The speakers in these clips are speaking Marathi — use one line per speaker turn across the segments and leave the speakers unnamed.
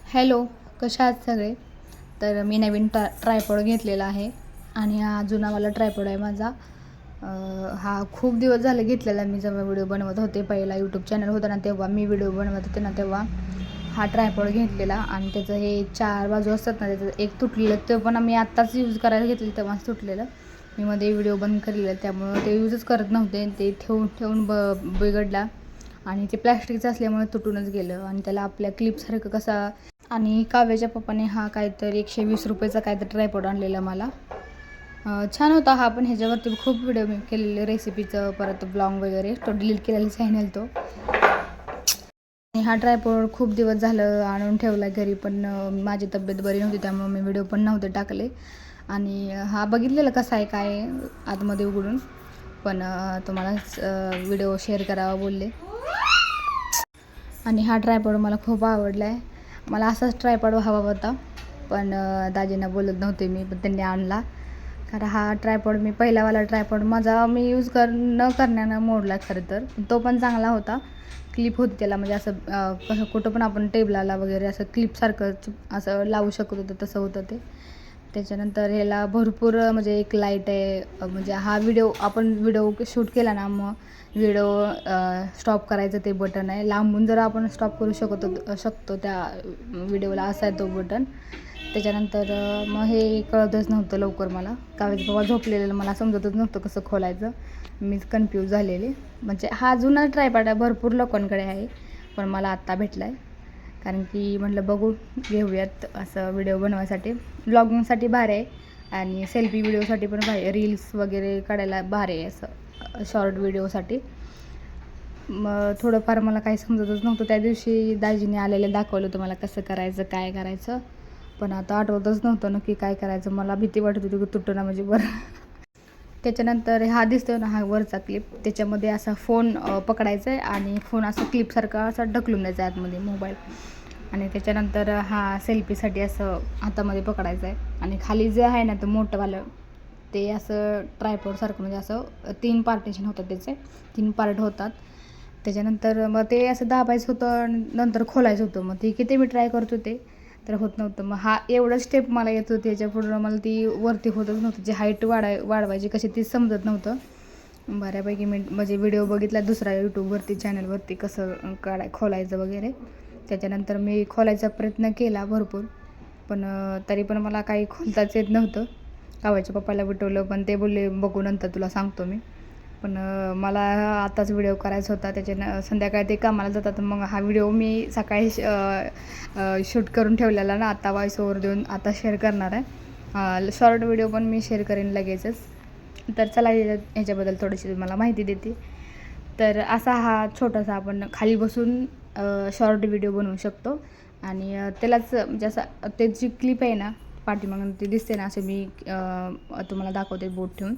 हॅलो, कशा आहात सगळे? तर मी नवीन ट्रायपॉड घेतलेला आहे आणि हा जुनावाला ट्रायपॉड आहे माझा. हा खूप दिवस झाले घेतलेला. मी जेव्हा व्हिडिओ बनवत होते, पहिला यूट्यूब चॅनल होता ना, तेव्हा मी व्हिडिओ बनवत होते ना, तेव्हा हा ट्रायपॉड घेतलेला. आणि त्याचं हे 4 बाजू असतात ना, त्याचं एक तुटलेलं, ते पण मी आत्ताच यूज करायला घेतलेलं तेव्हाच तुटलेलं. मी मध्ये व्हिडिओ बंद केलेलं, त्यामुळं ते यूजच करत नव्हते. ते ठेवून ठेवून बिघडला आणि ते प्लॅस्टिकचं असल्यामुळे तुटूनच गेलं. आणि त्याला आपल्या क्लिपसारखं कसा. आणि काव्याच्या पप्पाने हा काहीतरी 120 रुपयाचा काहीतरी ट्रायपॉड आणलेला मला. छान होता हा पण. ह्याच्यावरती खूप व्हिडिओ मी केलेले रेसिपीचं, परत ब्लॉग वगैरे. तो डिलीट केलेला चॅनल तो. आणि हा ट्रायपॉड खूप दिवस झालं आणून ठेवला घरी, पण माझी तब्येत बरी नव्हती, त्यामुळे मी व्हिडिओ पण नव्हते टाकले. आणि हा बघितलेला कसा आहे काय आतमध्ये उघडून, पण तुम्हाला व्हिडिओ शेअर करावा बोलले. आणि हा ट्रायपॉड मला खूप आवडला आहे. मला असाच ट्रायपॉड हवा होता, पण दाजींना बोलत नव्हते मी, पण त्यांनी आणला. कारण हा ट्रायपॉड मी पहिलावाला ट्रायपॉड माझा मी यूज न करण्यानं मोडला खरं तर. तो पण चांगला होता. क्लिप होती त्याला, म्हणजे असं कसं कुठं पण आपण टेबलाला वगैरे असं क्लिपसारखं असं लावू शकत होतं, तसं होतं ते. त्याच्यानंतर ह्याला भरपूर म्हणजे एक लाईट आहे. म्हणजे हा आपण व्हिडिओ शूट केला ना, मग व्हिडिओ स्टॉप करायचं ते बटन आहे. लांबून जर आपण स्टॉप करू शकतो त्या व्हिडिओला, असा आहे तो बटन. त्याच्यानंतर मग हे कळतच नव्हतं लवकर मला. कावेज बाबा झोपलेलं, मला समजतच नव्हतं कसं खोलायचं. मीच कन्फ्यूज झालेली. म्हणजे हा जुना ट्रायपॉड आहे, भरपूर लोकांकडे आहे, पण मला आत्ता भेटला आहे. कारण की म्हटलं बघू घेऊयात असं व्हिडिओ बनवायसाठी. ब्लॉगिंगसाठी भारी आहे आणि सेल्फी व्हिडिओसाठी पण भारी आहे. रील्स वगैरे काढायला भारी आहे असं शॉर्ट व्हिडिओसाठी. मग थोडंफार मला काही समजतच नव्हतं. त्या दिवशी दाजीने आलेलं दाखवलं होतं मला कसं करायचं, काय करायचं, पण आता आठवतच नव्हतं नक्की काय करायचं. मला भीती वाटत होती की तुटणं म्हणजे बरं. त्याच्यानंतर हा दिसतोय ना, हा वरचा क्लिप, त्याच्यामध्ये असा फोन पकडायचा आहे आणि फोन असं क्लिपसारखा असा ढकलून द्यायचा आहे आतमध्ये मोबाईल. आणि त्याच्यानंतर हा सेल्फीसाठी असं हातामध्ये पकडायचं आहे. आणि खाली जे आहे ना ते मोठंवालं, ते असं ट्रायपॉडसारखं, म्हणजे असं 3 पार्टिशन होतात, त्याचे 3 पार्ट होतात. त्याच्यानंतर मग ते असं दाबायचं होतं आणि नंतर खोलायचं होतं. मग ते किती मी ट्राय करत होते तर होत नव्हतं. मग हा एवढं स्टेप मला येत होती, याच्यापुढं मला ती वरती होतच नव्हतं. जी हाईट वाढवायची कशी ती समजत नव्हतं. बऱ्यापैकी मी म्हणजे व्हिडिओ बघितला दुसरा यूट्यूबवरती चॅनलवरती कसं खोलायचं वगैरे. त्याच्यानंतर मी खोलायचा प्रयत्न केला भरपूर, पण तरी पण मला काही खोलताच येत नव्हतं. कावाच्या पप्पाला विटवलं, पण ते बोलले बघू नंतर तुला सांगतो मी. पण मला आताच व्हिडिओ करायचा होता. त्याच्यानं संध्याकाळी ते कामाला जातात, मग हा व्हिडिओ मी सकाळी शूट करून ठेवलेला ना, आता वॉइस ओव्हर देऊन आता शेअर करणार आहे. शॉर्ट व्हिडिओ पण मी शेअर करेन लगेचच. तर चला ह्याच्याबद्दल थोडीशी तुम्हाला माहिती देते. तर असा हा छोटासा आपण खाली बसून शॉर्ट व्हिडिओ बनवू शकतो. आणि त्यालाच म्हणजे असं त्याची क्लिप आहे ना पाठीमागून ते दिसते ना, असं मी तुम्हाला दाखवते बोट ठेवून.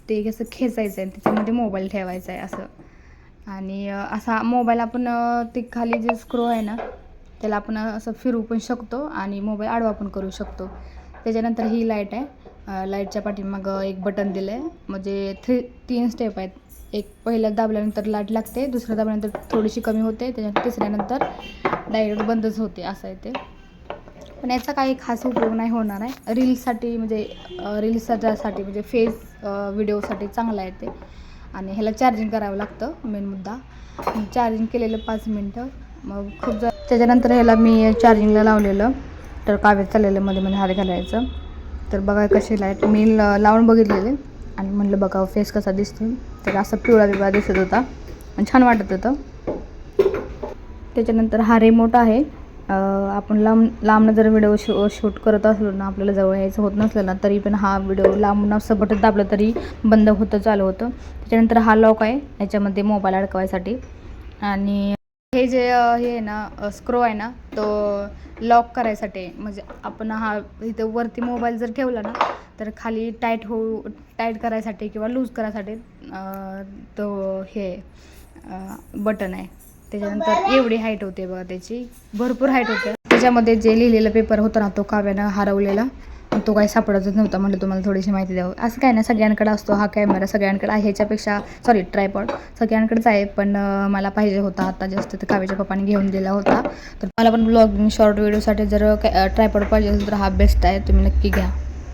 ते कसं खेचायचं आहे आणि त्याच्यामध्ये मोबाईल ठेवायचा आहे असं. आणि असा मोबाईल आपण ते खाली जे स्क्रो आहे ना, त्याला आपण असं फिरवू पण शकतो आणि मोबाईल आडवा पण करू शकतो. त्याच्यानंतर ही लाईट आहे. लाईटच्या पाठीमागं एक बटन दिलं आहे, म्हणजे 3 स्टेप आहेत. एक पहिलं दाबल्यानंतर लाईट लागते, दुसरं दाबल्यानंतर थोडीशी कमी होते, त्याच्यानंतर तिसऱ्यानंतर डायरेक्ट बंदच होते, असं आहे ते. पण याचा काही खास उपयोग नाही होणार आहे. रील्ससाठी म्हणजे रील्ससाठी म्हणजे फेस व्हिडिओसाठी चांगलं आहे ते. आणि ह्याला चार्जिंग करावं लागतं, मेन मुद्दा. चार्जिंग केलेलं 5 मिनटं, मग खूप त्याच्यानंतर ह्याला मी चार्जिंगला लावलेलं, तर काव्य चाललेलं मध्ये मध्ये हात घालायचं. तर बघा कशी लाईट मी लावून बघितलेले आणि म्हटलं बघा फेस कसा दिसतो. तर असं पिवळा दिसत होता आणि छान वाटत होतं. त्याच्यानंतर हा रिमोट आहे. आपण लांबनं जर व्हिडिओ शूट करत असलो ना, आपल्याला जवळ यायचं होत नसलं ना, तरी पण हा व्हिडिओ लांबून असं बटन दाबलं तरी बंद होतं, चालू होतं. त्याच्यानंतर हा लॉक आहे याच्यामध्ये मोबाईल अडकवायसाठी. आणि हे जे हे आहे ना स्क्रो आहे ना, तो लॉक करायसाठी. म्हणजे आपण हा इथं वरती मोबाईल जर ठेवला ना, तर खाली टाईट करायसाठी किंवा लूज करायसाठी तो हे बटन आहे. त्याच्यानंतर एवढी हाईट होते बघा त्याची, भरपूर हाईट होते. त्याच्यामध्ये जे लिहिलेलं पेपर होतं ना, तो काव्यानं हरवलेला. तो काही सापडतच नव्हता. म्हटलं तुम्हाला थोडीशी माहिती द्यावं. असं काय नाही, सगळ्यांकडे असतो हा कॅमेरा, सगळ्यांकडे आहे. ह्याच्यापेक्षा सॉरी ट्रायपॉड सगळ्यांकडेच आहे, पण मला पाहिजे होता आता जास्त. तर काव्याच्या पप्पाने घेऊन दिला होता. तर मला पण ब्लॉगिंग शॉर्ट व्हिडिओसाठी जर ट्रायपॉड पाहिजे असेल तर हा बेस्ट आहे, तुम्ही नक्की घ्या.